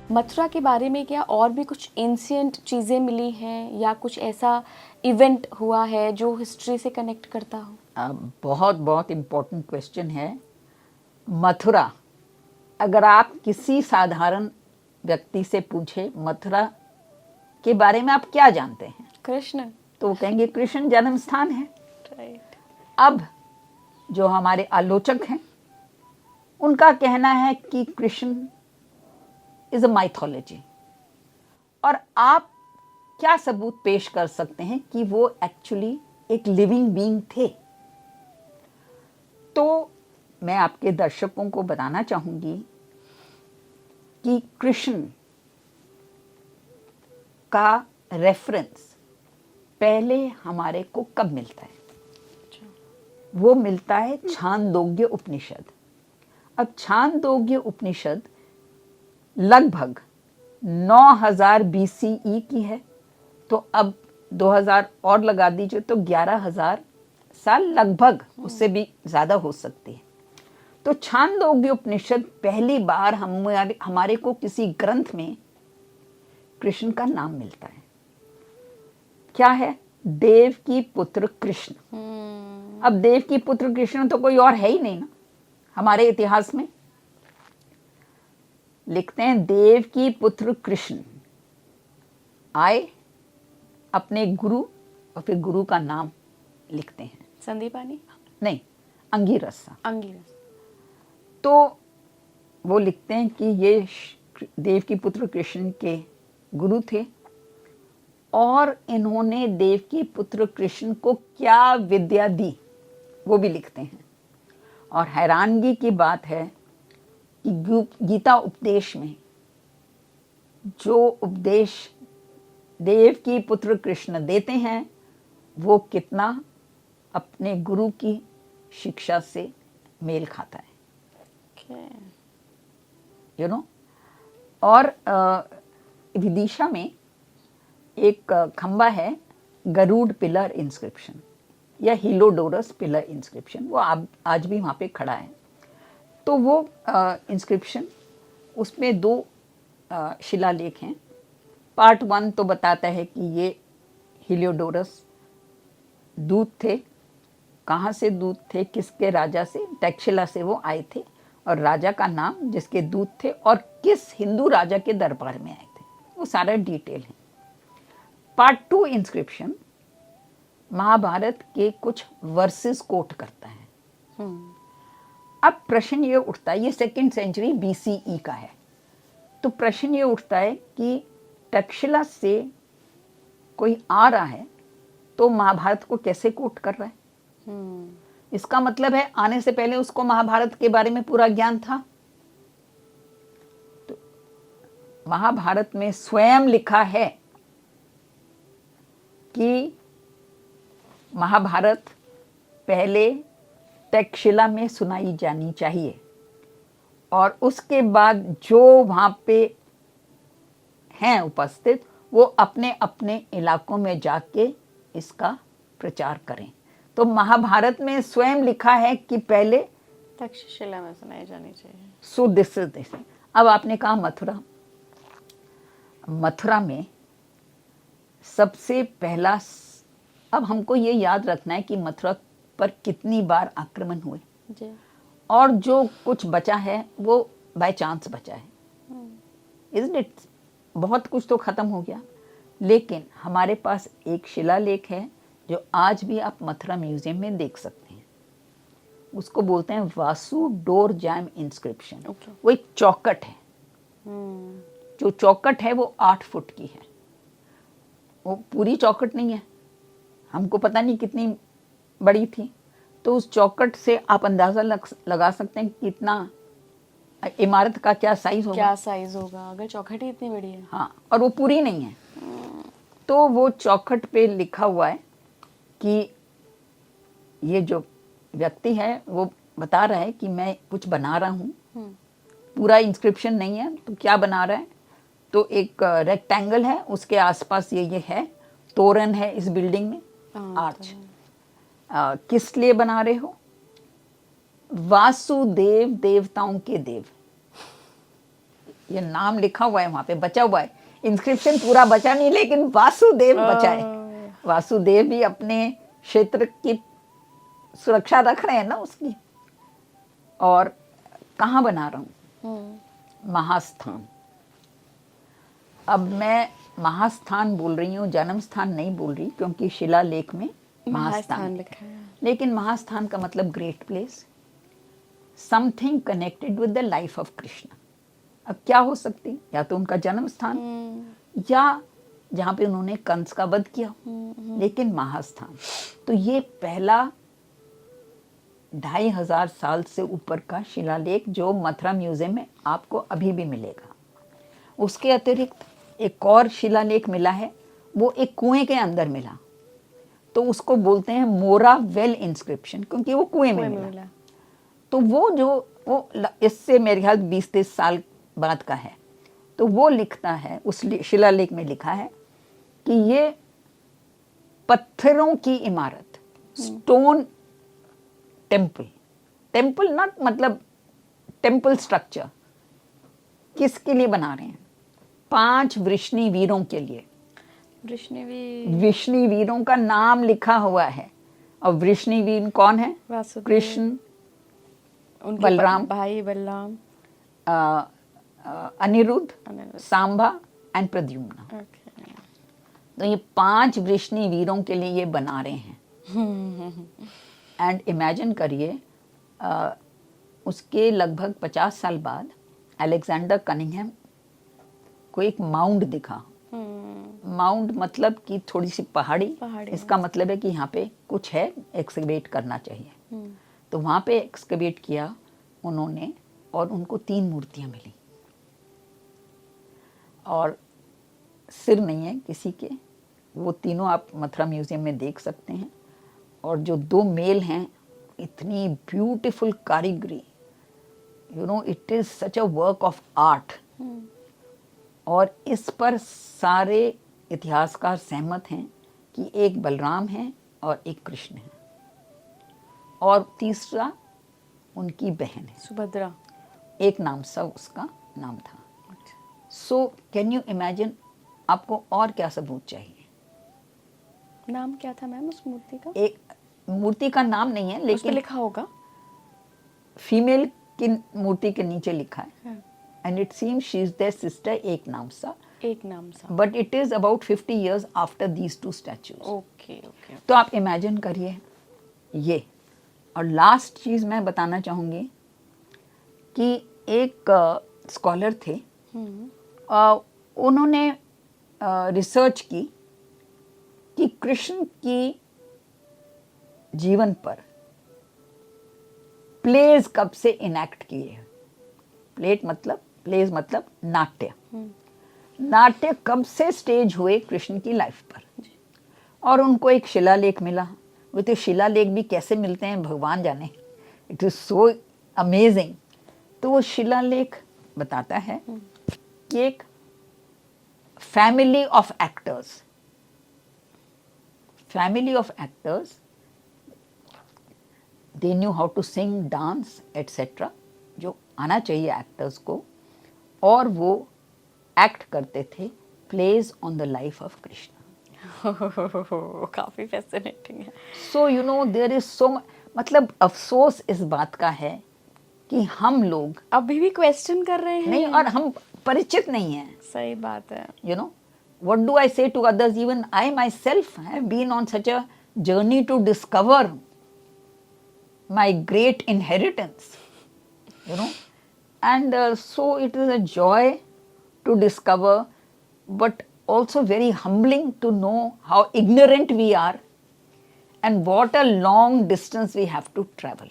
मथुरा के बारे में क्या और भी कुछ एंशिएंट चीज़ें मिली हैं या कुछ ऐसा इवेंट हुआ है जो हिस्ट्री से कनेक्ट करता हो? बहुत बहुत इम्पोर्टेंट क्वेश्चन है। मथुरा, अगर आप किसी साधारण व्यक्ति से पूछे मथुरा के बारे में आप क्या जानते हैं, कृष्ण, तो वो कहेंगे कृष्ण जन्म स्थान है। राइट। अब जो हमारे आलोचक हैं उनका कहना है कि कृष्ण इज अ माइथोलॉजी, और आप क्या सबूत पेश कर सकते हैं कि वो एक्चुअली एक लिविंग बीइंग थे। तो मैं आपके दर्शकों को बताना चाहूंगी कि कृष्ण का रेफरेंस पहले हमारे को कब मिलता है। वो मिलता है छांदोग्य उपनिषद। अब छांदोग्य उपनिषद लगभग 9000 BCE की है, तो अब 2000 और लगा दीजिए तो 11000 साल लगभग, उससे भी ज़्यादा हो सकती है। तो छांदोग्य उपनिषद पहली बार हमारे को किसी ग्रंथ में कृष्ण का नाम मिलता है। क्या है? देव की पुत्र कृष्ण। अब देव की पुत्र कृष्ण तो कोई और है ही नहीं ना हमारे इतिहास में। लिखते हैं देव की पुत्र कृष्ण आए, अपने गुरु, और फिर गुरु का नाम लिखते हैं। संदीपानी? नहीं, अंगिरस। अंगिरस। तो वो लिखते हैं कि ये देव की पुत्र कृष्ण के गुरु थे, और इन्होंने देव की पुत्र कृष्ण को क्या विद्या दी वो भी लिखते हैं। और हैरानगी की बात है कि गीता उपदेश में जो उपदेश देव की पुत्र कृष्ण देते हैं वो कितना अपने गुरु की शिक्षा से मेल खाता है, यू नो। और विदिशा में एक खंबा है, गरुड़ पिलर इंस्क्रिप्शन या हिलोडोरस पिलर इंस्क्रिप्शन, वो आज भी वहाँ पे खड़ा है। तो वो इंस्क्रिप्शन, उसमें 2 शिलालेख हैं। पार्ट 1 तो बताता है कि ये हिलियोडोरस दूत थे। कहाँ से दूत थे, किसके राजा से? टैक्शिला से वो आए थे, और राजा का नाम जिसके दूत थे और किस हिंदू राजा के दरबार में आए थे, वो सारा डिटेल है। पार्ट 2 इंस्क्रिप्शन महाभारत के कुछ वर्सेस कोट करता है। अब प्रश्न ये उठता है, ये 2nd सेंचुरी BCE का है, तो प्रश्न ये उठता है कि टैक्शिला से कोई आ रहा है तो महाभारत को कैसे कोट कर रहा है? इसका मतलब है आने से पहले उसको महाभारत के बारे में पूरा ज्ञान था। तो महाभारत में स्वयं लिखा है कि महाभारत पहले टैक्शिला में सुनाई जानी चाहिए, और उसके बाद जो वहाँ पे हैं उपस्थित वो अपने अपने इलाकों में जाके इसका प्रचार करें। तो महाभारत में स्वयं लिखा है कि पहले तक्षशिला में सुनाई जानी चाहिए। So this is this. अब आपने कहा मथुरा, मथुरा में सबसे पहला, अब हमको ये याद रखना है कि मथुरा पर कितनी बार आक्रमण हुए जी, और जो कुछ बचा है वो बाय चांस बचा है, इज़न्ट इट? बहुत कुछ तो खत्म हो गया, लेकिन हमारे पास एक शिलालेख है जो आज भी आप मथुरा म्यूजियम में देख सकते हैं। उसको बोलते हैं वासु डोर जैम इंस्क्रिप्शन। वो एक चौखट है। जो चौखट है वो 8 फुट की है, वो पूरी चौखट नहीं है, हमको पता नहीं कितनी बड़ी थी। तो उस चौखट से आप अंदाज़ा लगा सकते हैं कितना इमारत का क्या साइज होगा, क्या साइज होगा अगर चौखट ही इतनी बड़ी है। हाँ, और वो पूरी नहीं है। तो वो चौखट पे लिखा हुआ है कि ये जो व्यक्ति है वो बता रहा है कि मैं कुछ बना रहा हूँ। पूरा इंस्क्रिप्शन नहीं है तो क्या बना रहा है, तो एक रेक्टेंगल है, उसके आसपास ये है, तोरण है इस बिल्डिंग में, आर्च। किस लिए बना रहे हो? वासुदेव, देवताओं के देव। ये नाम लिखा हुआ है वहां पे, बचा हुआ है। इंस्क्रिप्शन पूरा बचा नहीं, लेकिन वासुदेव बचा है। वासुदेव भी अपने क्षेत्र की सुरक्षा रख रहे हैं ना उसकी। और कहाँ बना रहा हूँ? महास्थान। अब मैं महास्थान बोल रही हूँ, जन्म स्थान नहीं बोल रही, क्योंकि शिलालेख में महास्थान लिखा है। लेकिन महास्थान का मतलब great place, something connected with the life of Krishna. अब क्या हो सकती? या तो उनका जन्म स्थान, या जहाँ पे उन्होंने कंस का वध किया, लेकिन महास्थान। तो ये पहला 2500 साल से ऊपर का शिलालेख जो मथुरा म्यूजियम में आपको अभी भी मिलेगा। उसके अतिरिक्त एक और शिलालेख मिला है, वो एक कुएं के अंदर मिला, तो उसको बोलते हैं मोरा वेल इंस्क्रिप्शन, क्योंकि वो कुएं में मिला। तो वो इससे मेरे ख्याल 20-30 साल बाद का है। तो वो लिखता है, उस शिलालेख में लिखा है कि ये पत्थरों की इमारत, स्टोन टेम्पल नॉट मतलब टेम्पल स्ट्रक्चर, किसके लिए बना रहे हैं? 5 वृष्णि वीरों के लिए। वृष्णि वीरों का नाम लिखा हुआ है। और वृष्णि वीर कौन है? कृष्ण, बलराम, भाई बलराम, अनिरुद्ध, सांबा एंड प्रद्युम्न। तो ये 5 वृष्णि वीरों के लिए ये बना रहे हैं। एंड इमेजिन करिए, उसके लगभग 50 साल बाद अलेक्जेंडर कनिंघम को एक माउंड दिखा। माउंड मतलब कि थोड़ी सी पहाड़ी। इसका मतलब है कि यहाँ पे कुछ है, एक्सकवेट करना चाहिए। तो वहाँ पे एक्सकवेट किया उन्होंने, और उनको 3 मूर्तियाँ मिली, और सिर नहीं है किसी के। वो तीनों आप मथुरा म्यूजियम में देख सकते हैं। और जो 2 मेल हैं, इतनी ब्यूटीफुल कारीगरी, you know, it is such a work of art. और इस पर सारे इतिहासकार सहमत हैं कि एक बलराम है और एक कृष्ण है, और तीसरा उनकी बहन है सुभद्रा। एक नाम सा उसका नाम था। सो कैन यू इमेजिन, आपको और क्या सबूत चाहिए? नाम क्या था मैम उस मूर्ति का? एक मूर्ति का नाम नहीं है, लेकिन लिखा होगा, फीमेल की मूर्ति के नीचे लिखा है, and it seems she is their sister, एक नाम सा। But it is about 50 years after these 2 statues। Okay. तो आप इमेजिन करिए ये। और लास्ट चीज मैं बताना चाहूंगी कि एक स्कॉलर थे, उन्होंने रिसर्च की कि कृष्ण की जीवन पर प्लेज कब से इनैक्ट किए। प्लेज मतलब नाट्य। नाट्य कब से स्टेज हुए कृष्ण की लाइफ पर। और उनको एक शिलालेख मिला। वो तो शिलालेख भी कैसे मिलते हैं भगवान जाने, इट इज सो अमेजिंग। तो वो शिलालेख बताता है कि एक family of actors they knew how to sing, dance etcetera, जो आना चाहिए एक्टर्स को, और वो एक्ट करते थे plays on the life of Krishna. काफी फैसिनेटिंग है। So you know there is so, मतलब अफसोस इस बात का है कि हम लोग अभी भी क्वेश्चन कर रहे हैं नहीं, और हम परिचित नहीं हैं। सही बात है। You know what do I say to others? Even I myself have been on such a journey to discover my great inheritance, you know, and so it is a joy to discover, but also very humbling to know how ignorant we are and what a long distance we have to travel.